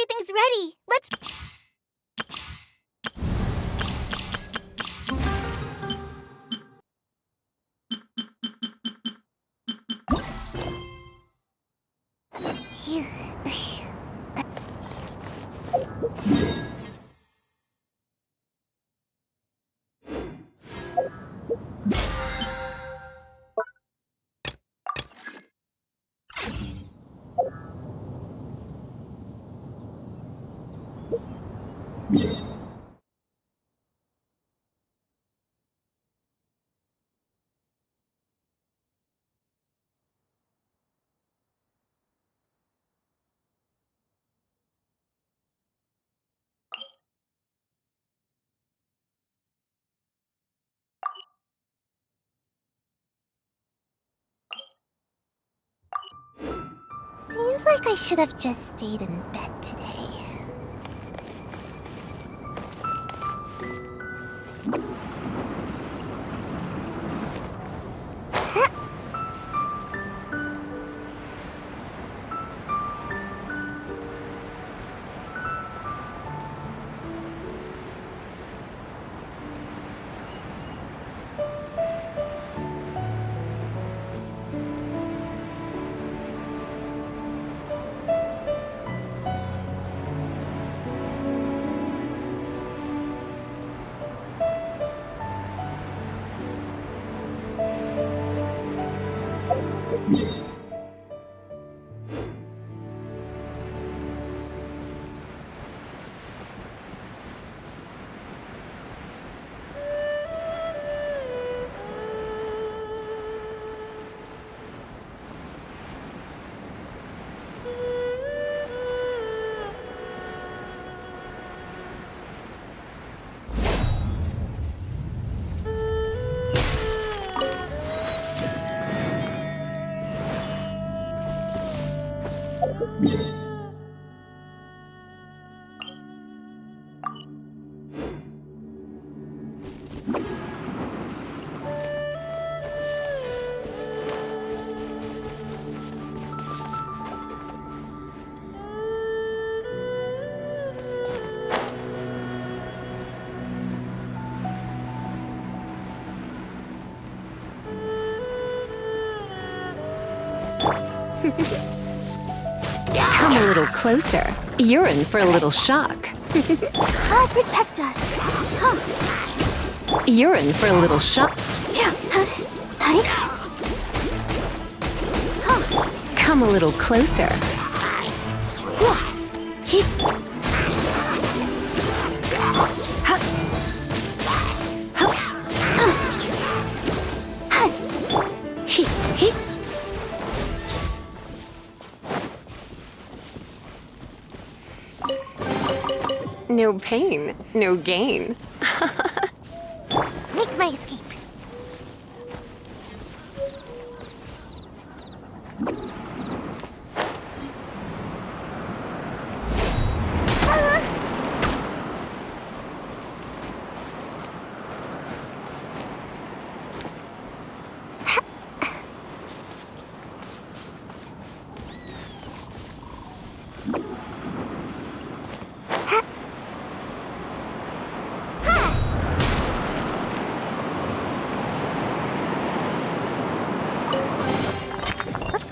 everything's ready. Let's... Seems like I should have just stayed in bed today. Come a little closer. You're in for a little shock. I'll protect us. You're in for a little shock. Come a little closer. No pain, no gain. Make my escape.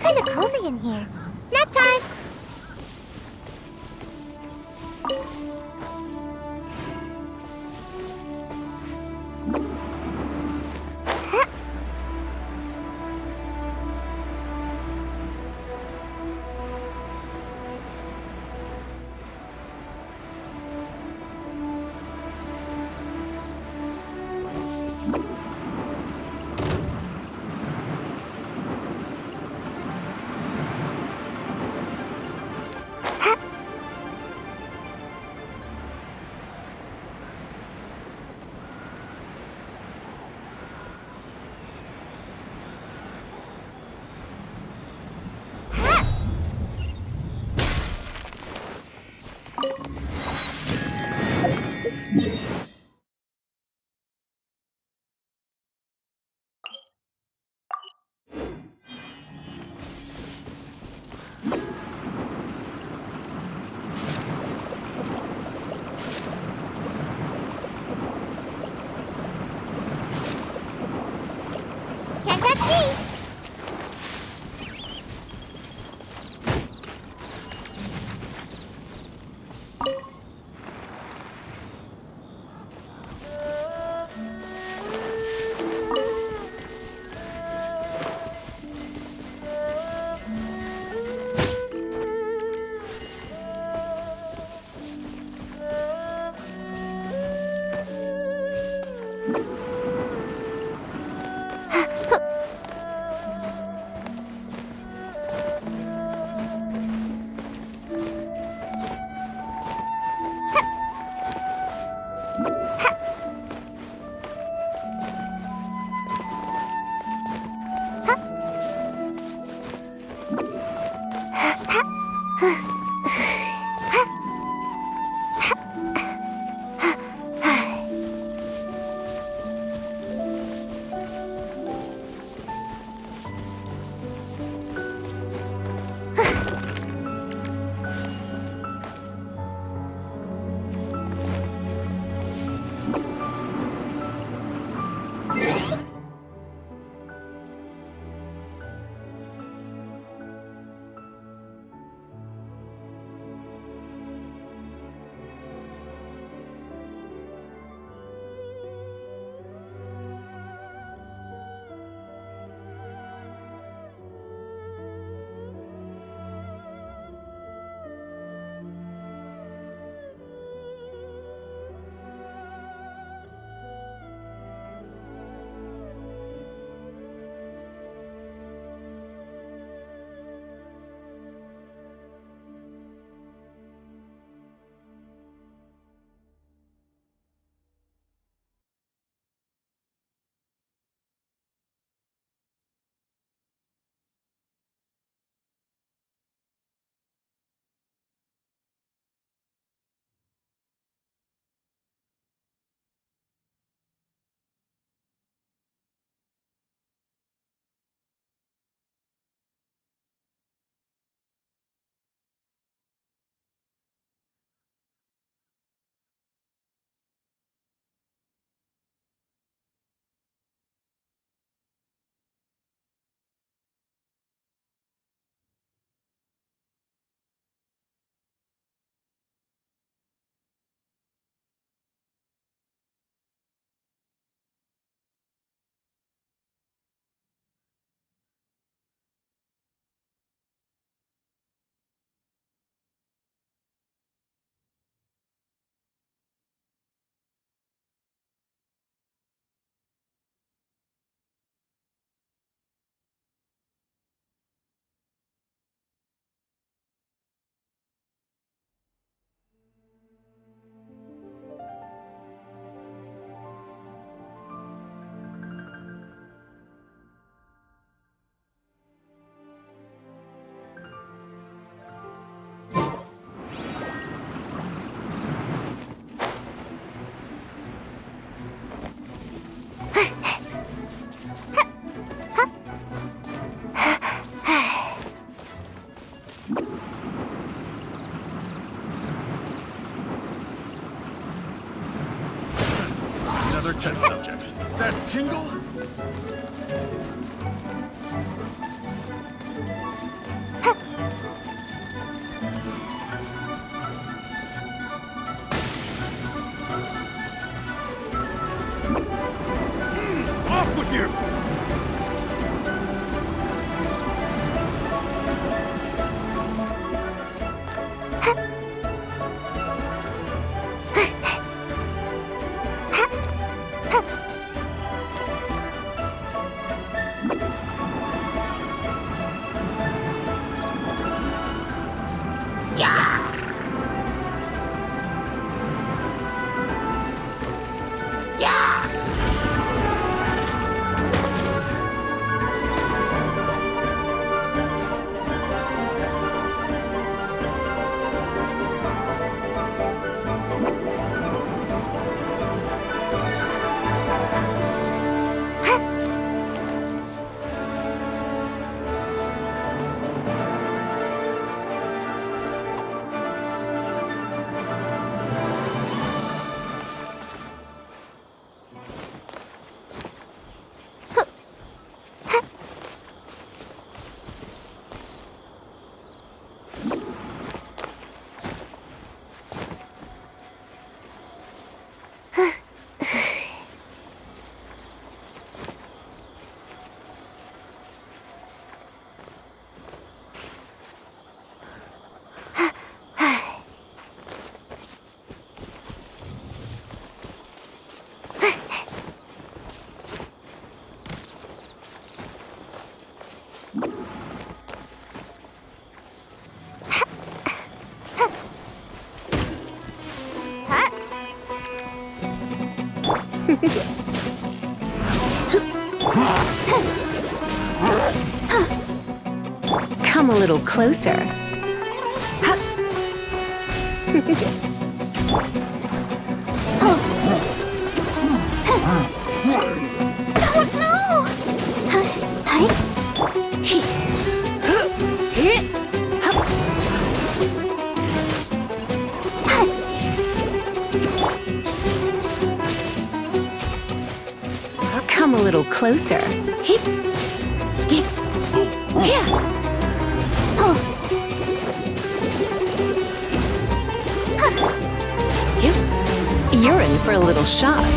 Kinda cozy in here. Nap time! Another test subject. That tingle? Off with you! Come a little closer. Come a little closer. You're in for a little shock.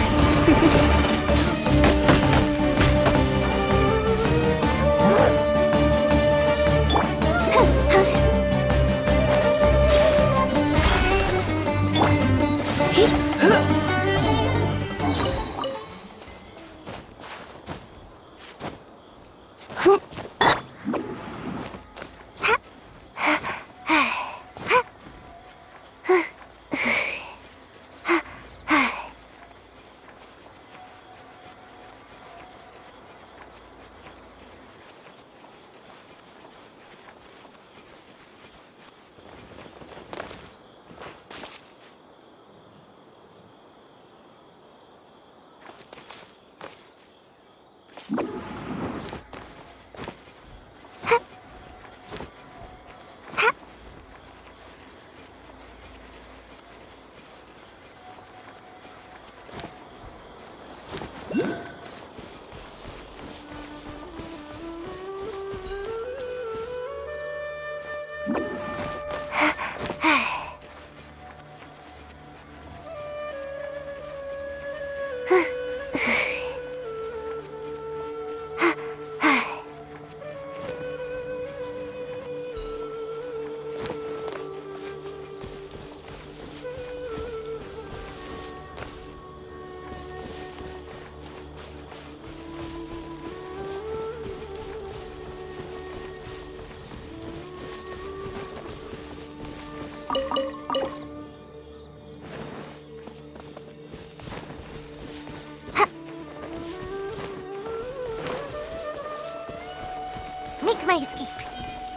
Make my escape.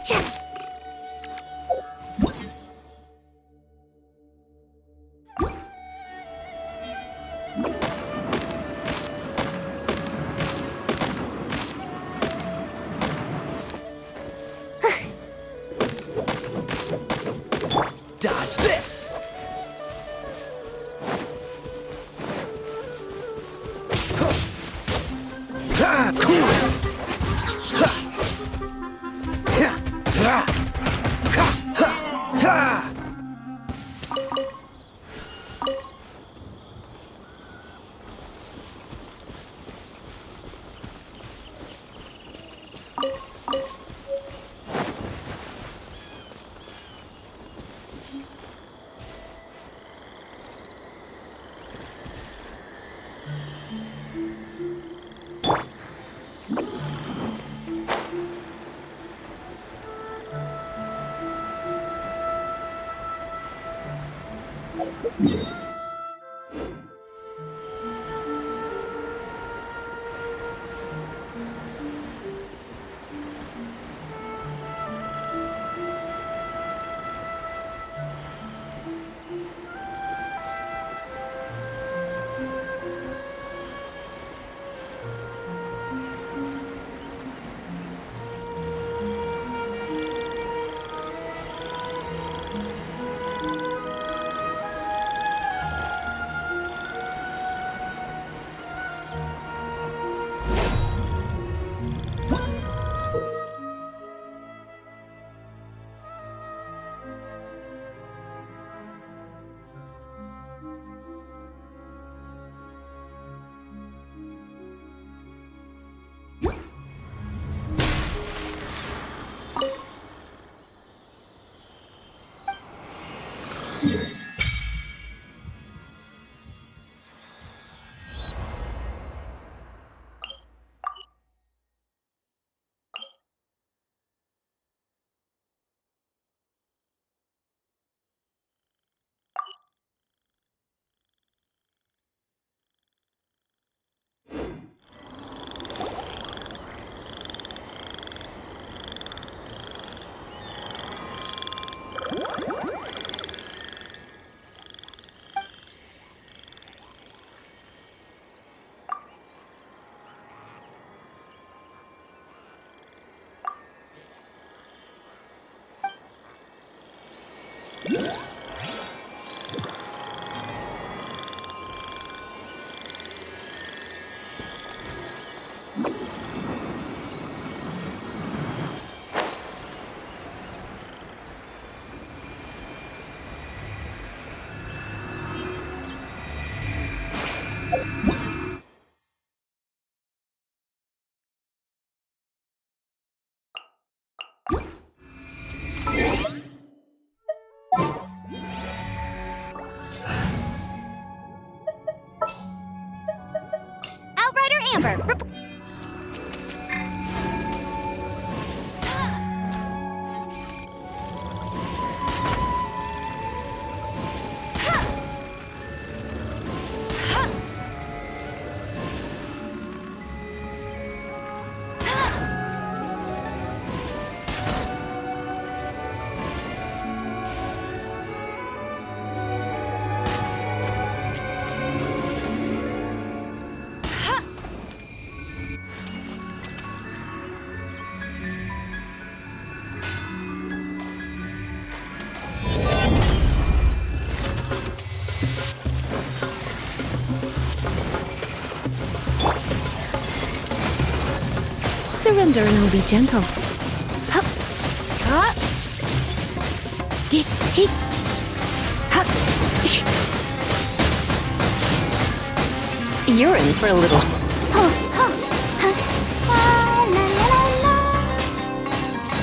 Cha! Dodge this! Cool it! Outrider Amber, Surrender and I'll be gentle. You're in for a little...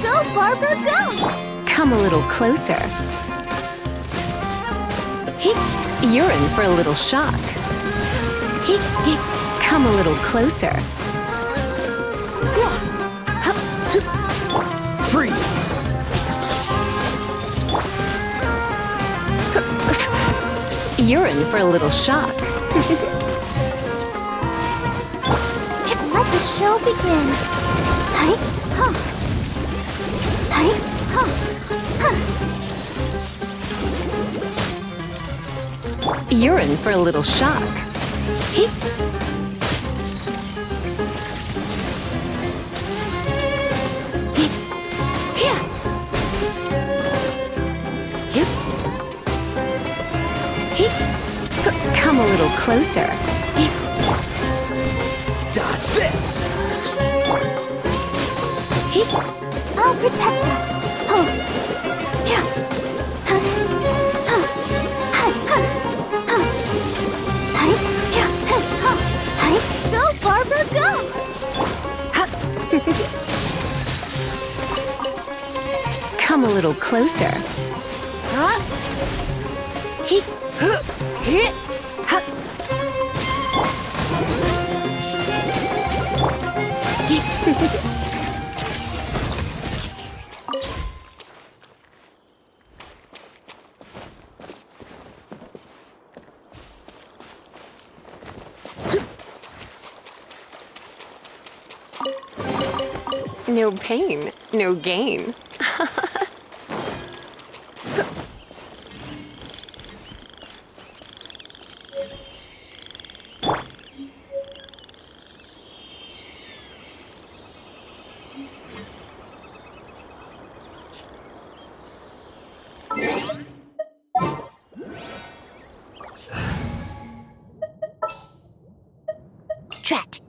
Go, Barbara, go! Come a little closer. You're in for a little shock. Come a little closer. Freeze! You're in for a little shock. Let the show begin. Hi, huh. Hi, huh. Huh. You're in for a little shock. Come a little closer. Dodge this! I'll protect us. Huh. Yeah. Huh. Huh. Hi, huh. Huh. Hi, yeah. Huh. Hi. Go, Barbara, go! Come a little closer. Huh? No pain, no gain. Drat.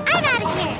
I'm out of here.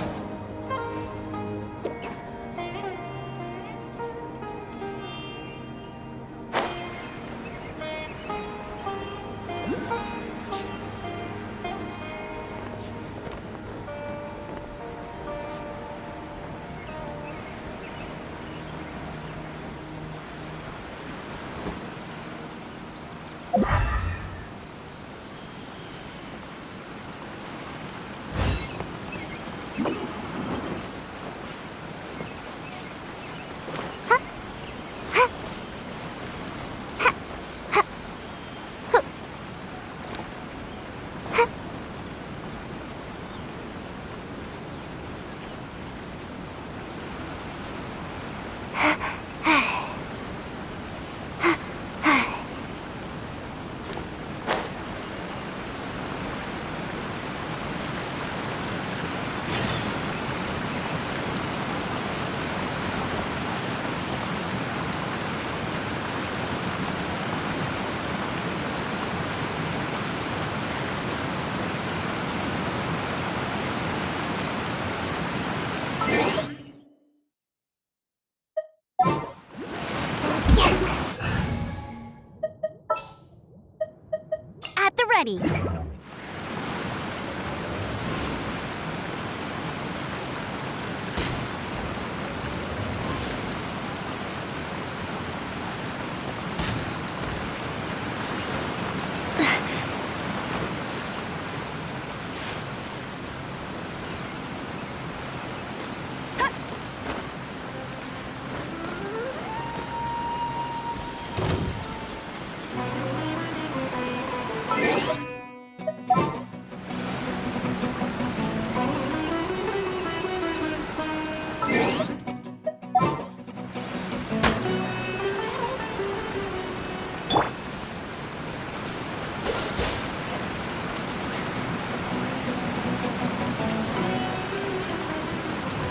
At the ready.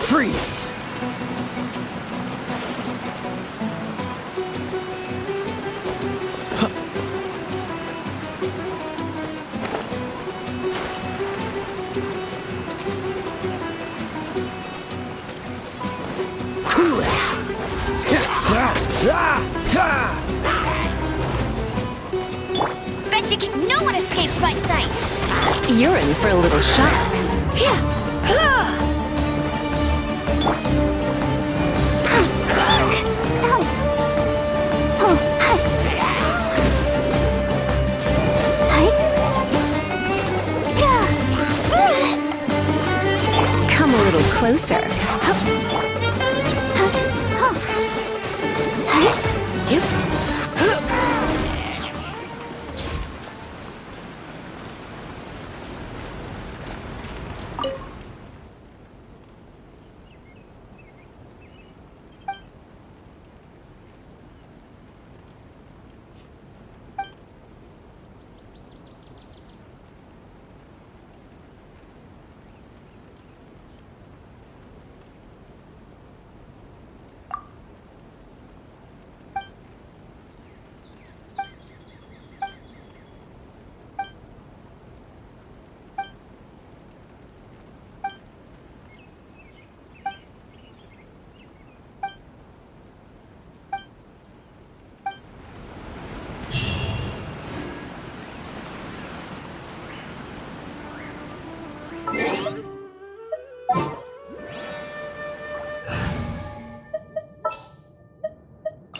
Freeze! Cool it! Bet you no one escapes my sights. You're in for a little shock. Come a little closer.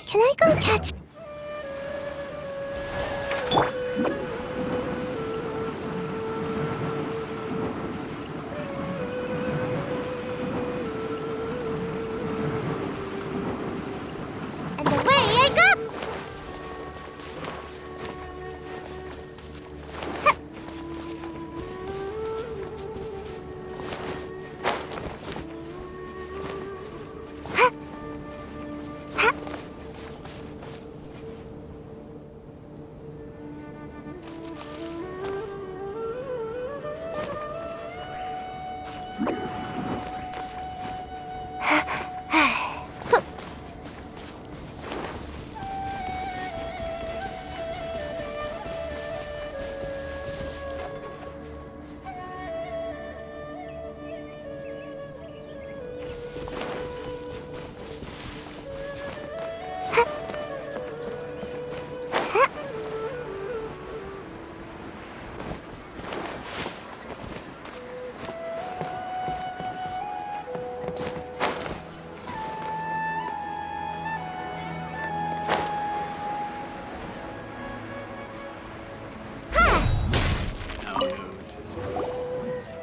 Can I go catch? And away I go!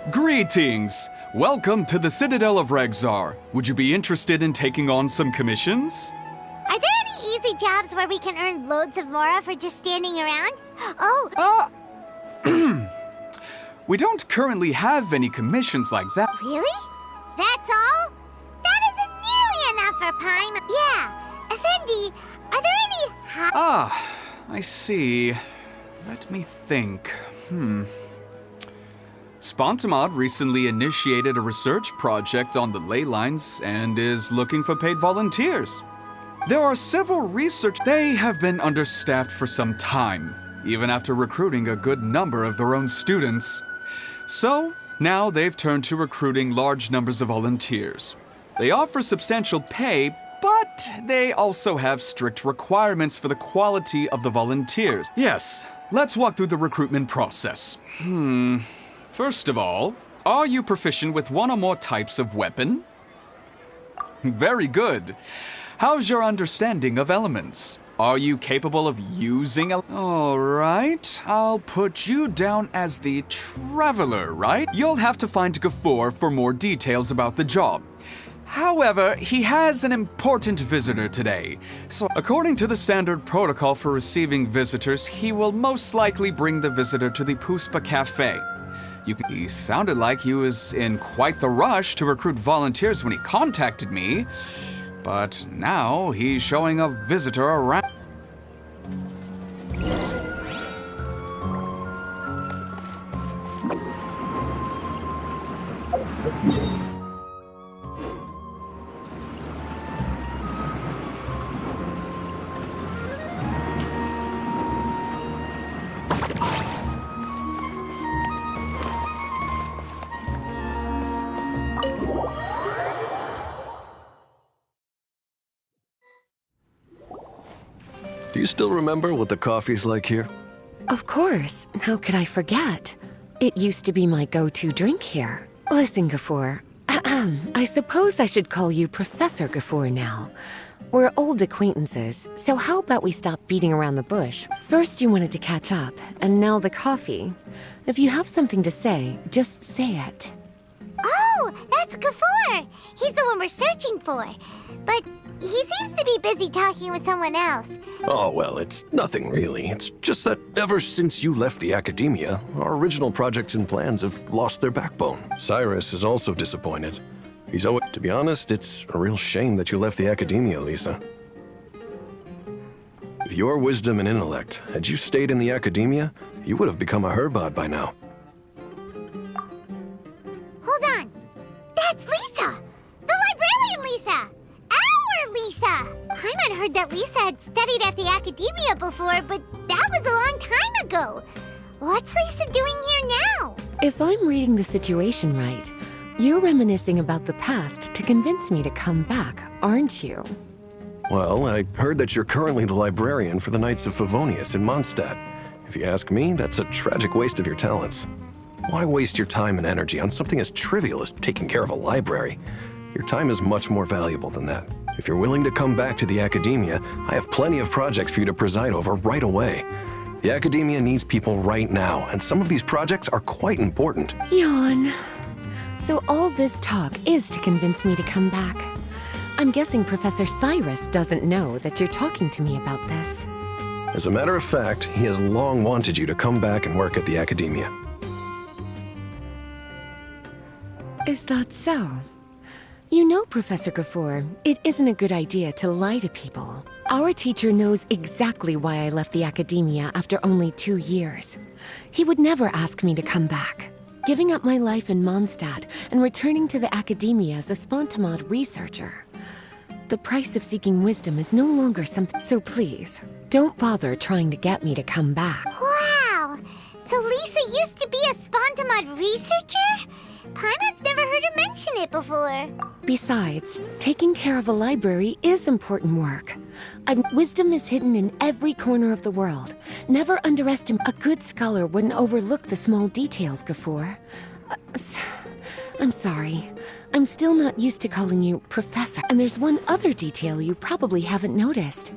Greetings! Welcome to the Citadel of Regzar. Would you be interested in taking on some commissions? Are there any easy jobs where we can earn loads of Mora for just standing around? Oh, We don't currently have any commissions like that. really? That's all? That isn't nearly enough for Paimon. Yeah, Effendi, are there any I see. Let me think. Spontamod recently initiated a research project on the ley lines and is looking for paid volunteers. There are several They have been understaffed for some time, even after recruiting a good number of their own students. So, now they've turned to recruiting large numbers of volunteers. They offer substantial pay, but they also have strict requirements for the quality of the volunteers. Yes, let's walk through the recruitment process. First of all, are you proficient with one or more types of weapon? Very good. How's your understanding of elements? Are you capable of using All right, I'll put you down as the traveler, right? You'll have to find Ke-34 for more details about the job. However, he has an important visitor today. So, according to the standard protocol for receiving visitors, he will most likely bring the visitor to the Puspa Cafe. He sounded like he was in quite the rush to recruit volunteers when he contacted me, but now he's showing a visitor around. Do you still remember what the coffee's like here? Of course. How could I forget? It used to be my go-to drink here. Listen, Ke-34. I suppose I should call you Professor Ke-34 now. We're old acquaintances, so how about we stop beating around the bush? First you wanted to catch up, and now the coffee. If you have something to say, just say it. Oh, that's Ke-34. He's the one we're searching for. But he seems to be busy talking with someone else. Oh, well, it's nothing really. It's just that ever since you left the academia, our original projects and plans have lost their backbone. Cyrus is also disappointed. He's always... To be honest, it's a real shame that you left the academia, Lisa. With your wisdom and intellect, had you stayed in the academia, you would have become a Herbad by now. Hold on. That's Lisa! The librarian Lisa! Our Lisa! Paimon heard that Lisa had studied at the academia before, but that was a long time ago. What's Lisa doing here now? If I'm reading the situation right, you're reminiscing about the past to convince me to come back, aren't you? Well, I heard that you're currently the librarian for the Knights of Favonius in Mondstadt. If you ask me, that's a tragic waste of your talents. Why waste your time and energy on something as trivial as taking care of a library? Your time is much more valuable than that. If you're willing to come back to the academia, I have plenty of projects for you to preside over right away. The academia needs people right now, and some of these projects are quite important. Yawn. So all this talk is to convince me to come back. I'm guessing Professor Cyrus doesn't know that you're talking to me about this. As a matter of fact, he has long wanted you to come back and work at the academia. Is that so? You know, Professor Ke-34, it isn't a good idea to lie to people. Our teacher knows exactly why I left the academia after only 2 years. He would never ask me to come back. Giving up my life in Mondstadt and returning to the academia as a Spontamod researcher. The price of seeking wisdom is no longer something... So please, don't bother trying to get me to come back. Wow! So Lisa used to be a Spontamod researcher? Paimon's never heard her mention it before. Besides, taking care of a library is important work. Wisdom is hidden in every corner of the world. Never underestimate. A good scholar wouldn't overlook the small details, Ke-34. I'm sorry. I'm still not used to calling you Professor. And there's one other detail you probably haven't noticed.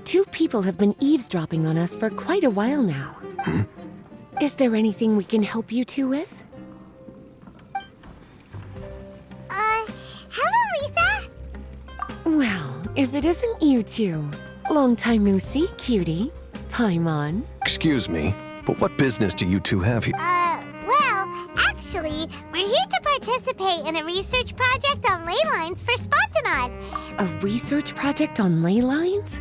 2 people have been eavesdropping on us for quite a while now. Is there anything we can help you 2 with? Hello, Lisa? Well, if it isn't you 2. Long time no see, cutie. Paimon. Excuse me, but what business do you 2 have here? Well, actually, we're here to participate in a research project on ley lines for Spontamod. promenade. A research project on ley lines?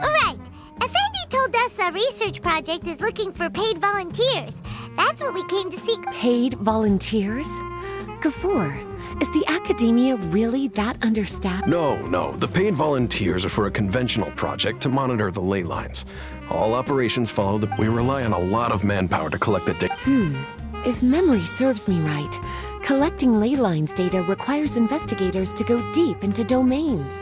Right. Effendi told us a research project is looking for paid volunteers. That's what we came to seek. Paid volunteers? Ke-34, is the academia really that understaffed? No. The paid volunteers are for a conventional project to monitor the ley lines. All operations follow the... We rely on a lot of manpower to collect the data. If memory serves me right, collecting ley lines data requires investigators to go deep into domains,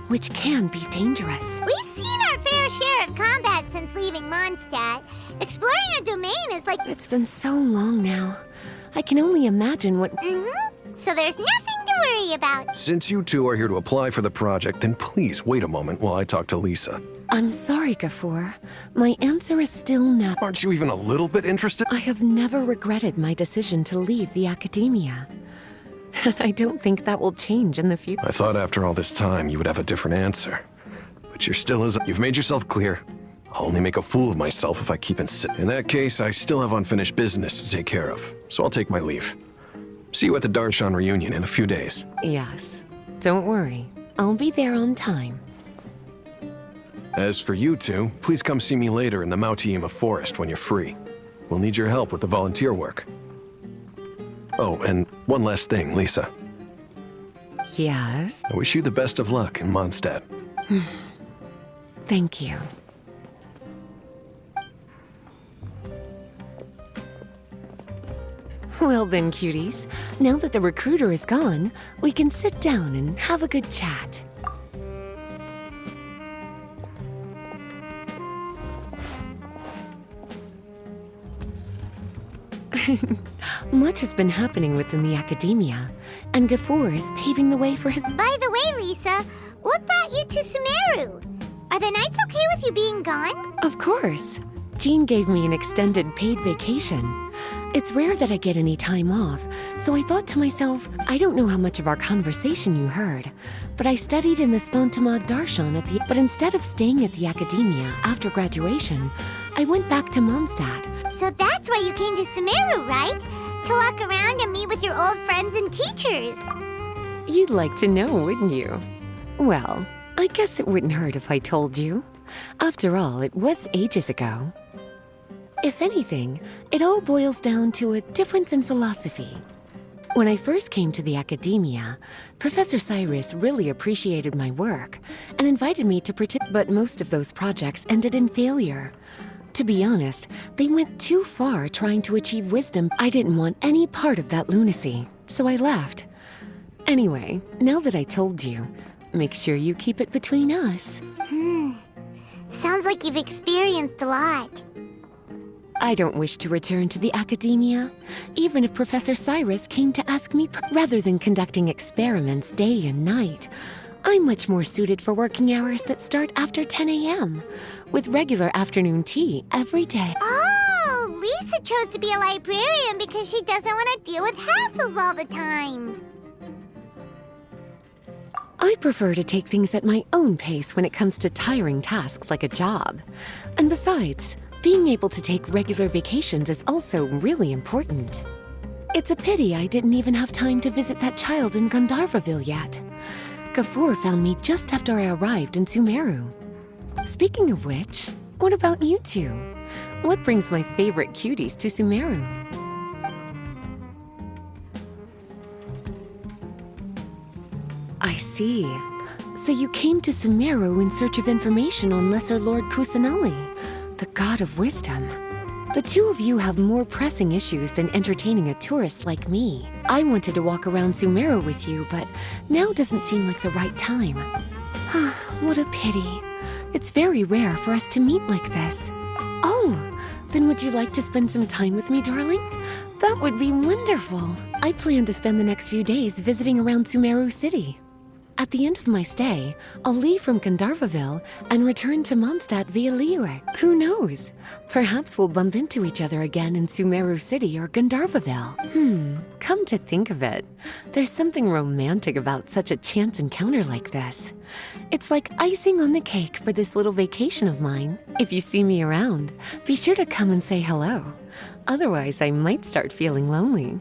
which can be dangerous. We've seen our fair share of combat since leaving Mondstadt. Exploring a domain is like... It's been so long now. I can only imagine what... So there's nothing to worry about. Since you two are here to apply for the project, then please wait a moment while I talk to Lisa. I'm sorry, Ke-34. My answer is still no. Aren't you even a little bit interested? I have never regretted my decision to leave the academia. And I don't think that will change in the future. I thought after all this time you would have a different answer. But you're still as... You've made yourself clear. I'll only make a fool of myself if I keep insisting. In that case, I still have unfinished business to take care of, so I'll take my leave. See you at the Darshan reunion in a few days. Yes. Don't worry. I'll be there on time. As for you two, please come see me later in the Mautiima forest when you're free. We'll need your help with the volunteer work. Oh, and one last thing, Lisa. Yes? I wish you the best of luck in Mondstadt. Thank you. Well then, cuties. Now that the recruiter is gone, we can sit down and have a good chat. Much has been happening within the academia, and Ke-34 is paving the way for his... By the way, Lisa, what brought you to Sumeru? Are the Knights okay with you being gone? Of course. Jean gave me an extended paid vacation. It's rare that I get any time off, so I thought to myself, I don't know how much of our conversation you heard, but I studied in the Spontamad Darshan at the... But instead of staying at the academia after graduation, I went back to Mondstadt. So that's why you came to Sumeru, right? To walk around and meet with your old friends and teachers. You'd like to know, wouldn't you? Well, I guess it wouldn't hurt if I told you. After all, it was ages ago. If anything, it all boils down to a difference in philosophy. When I first came to the academia, Professor Cyrus really appreciated my work and invited me to participate, but most of those projects ended in failure. To be honest, they went too far trying to achieve wisdom. I didn't want any part of that lunacy, so I left. Anyway, now that I told you, make sure you keep it between us. Sounds like you've experienced a lot. I don't wish to return to the academia, even if Professor Cyrus came to ask me. Rather than conducting experiments day and night, I'm much more suited for working hours that start after 10 a.m., with regular afternoon tea every day. Oh, Lisa chose to be a librarian because she doesn't want to deal with hassles all the time. I prefer to take things at my own pace when it comes to tiring tasks like a job. And besides, being able to take regular vacations is also really important. It's a pity I didn't even have time to visit that child in Gandharvaville yet. Ke-34 found me just after I arrived in Sumeru. Speaking of which, what about you two? What brings my favorite cuties to Sumeru? I see. So you came to Sumeru in search of information on Lesser Lord Kusanali, the god of wisdom. The two of you have more pressing issues than entertaining a tourist like me. I wanted to walk around Sumeru with you, but now doesn't seem like the right time. What a pity. It's very rare for us to meet like this. Oh, then would you like to spend some time with me, darling? That would be wonderful. I plan to spend the next few days visiting around Sumeru City. At the end of my stay, I'll leave from Gandharvaville and return to Mondstadt via Liyue. Who knows? Perhaps we'll bump into each other again in Sumeru City or Gandharvaville. Come to think of it, there's something romantic about such a chance encounter like this. It's like icing on the cake for this little vacation of mine. If you see me around, be sure to come and say hello. Otherwise, I might start feeling lonely.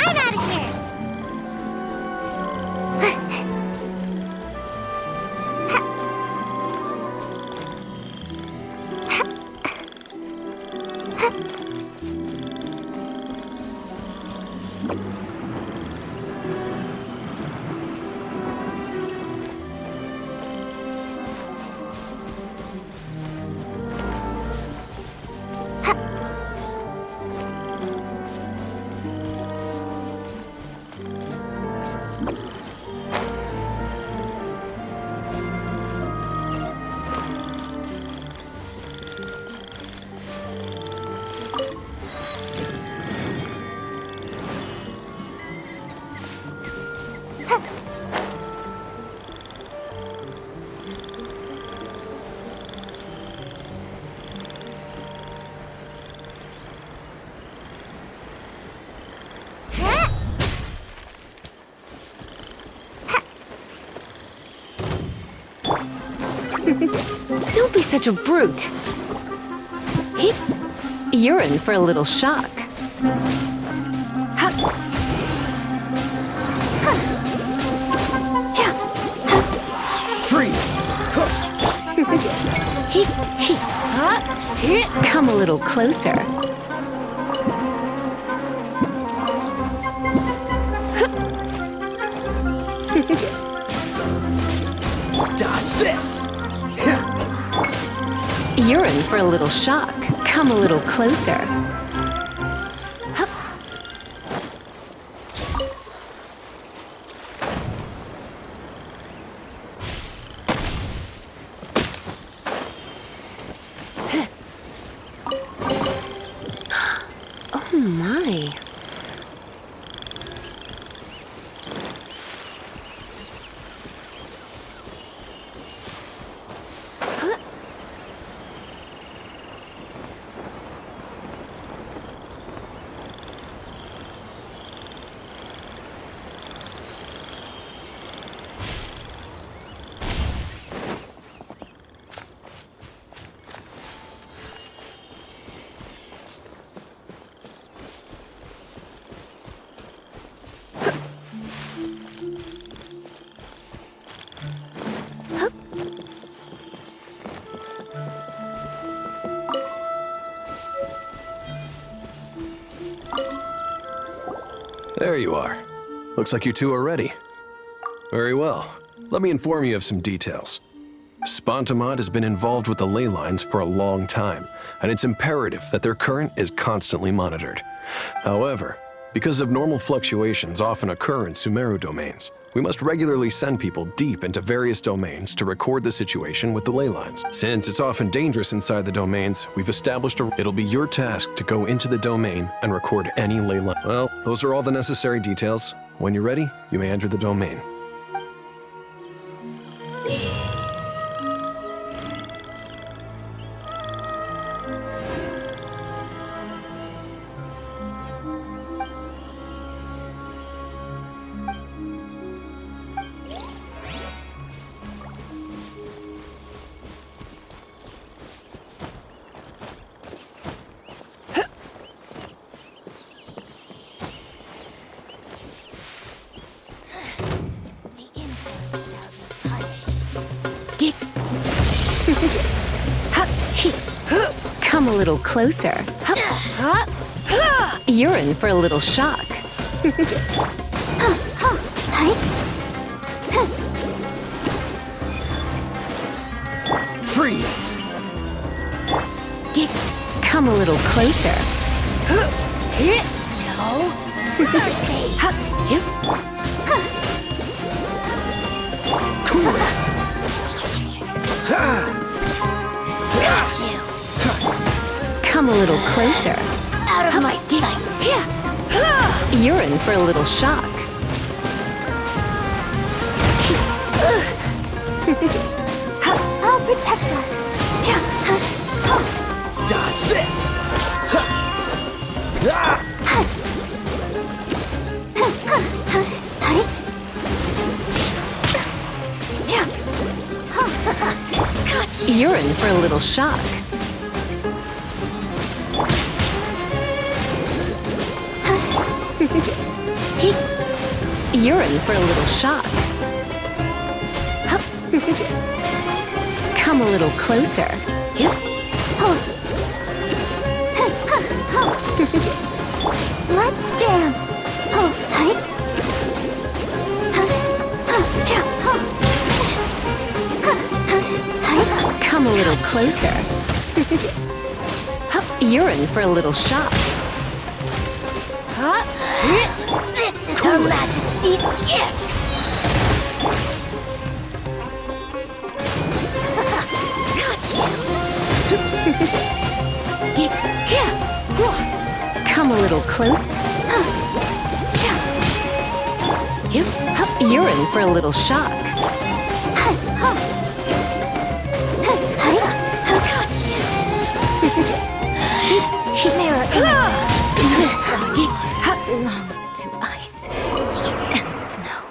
I'm out of here! Don't be such a brute. You're in for a little shock. Freeze! Come a little closer. Dodge this! You're in for a little shock. Come a little closer. Oh my. There you are. Looks like you two are ready. Very well. Let me inform you of some details. Spontamod has been involved with the ley lines for a long time, and it's imperative that their current is constantly monitored. However, because abnormal fluctuations often occur in Sumeru domains, we must regularly send people deep into various domains to record the situation with the ley lines. Since it's often dangerous inside the domains, we've established it'll be your task to go into the domain and record any ley line. Well, those are all the necessary details. When you're ready, you may enter the domain. Come a little closer. You're in for a little shock. Freeze! Come a little closer. No. Mercy. Cool it! Got you. Come a little closer. Out of my sight. You're in for a little shock. I'll protect us. Dodge this! You're in for a little shock. You're in for a little shock. Come a little closer. Let's dance. Come a little closer. You're in for a little shock. This is Her Majesty's gift. Come a little close. You're in for a little shock. Mirror images. Belongs to ice and snow.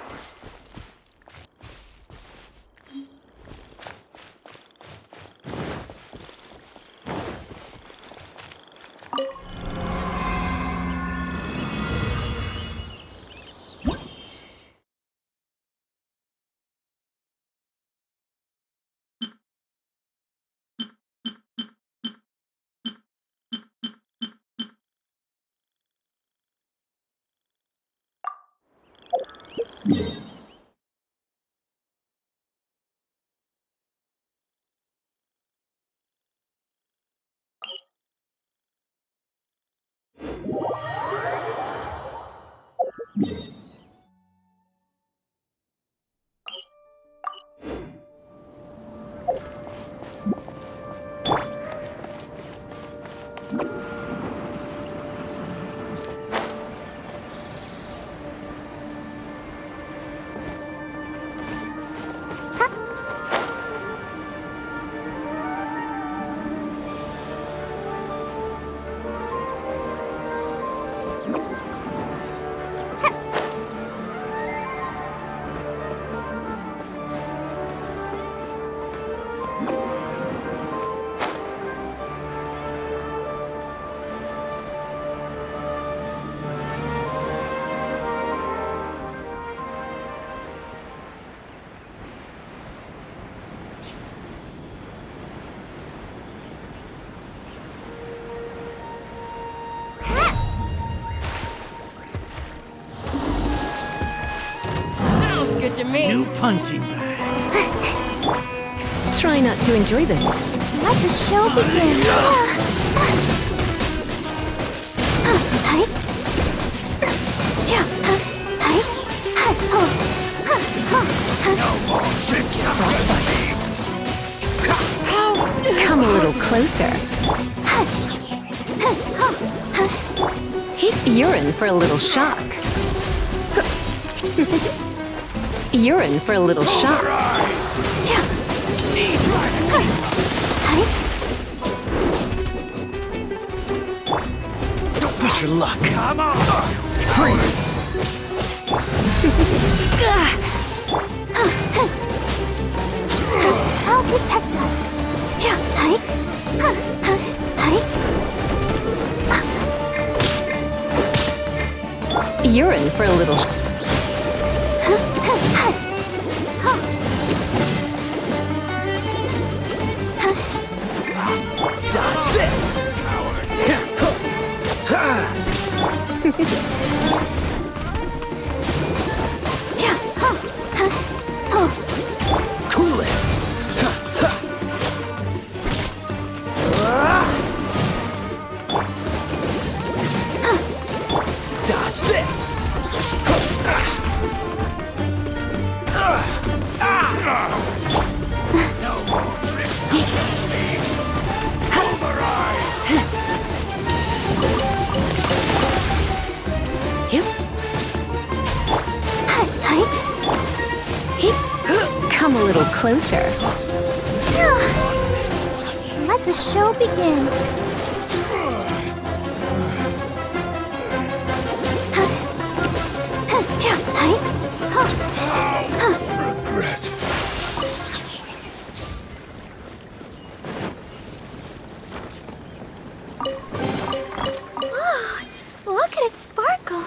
Good to me. New punching bag. Try not to enjoy this. Let the show begin. Come a little closer. You're in for a little shock. You're in for a little shock. Don't push your luck. Come on. Freeze. I'll protect us. You're in for a little. Cool it! Dodge this! No more tricks! Pulverize! Come a little closer. Let the show begin. Regret. Look at it sparkle.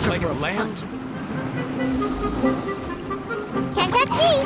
Like a lamb? Can't catch me.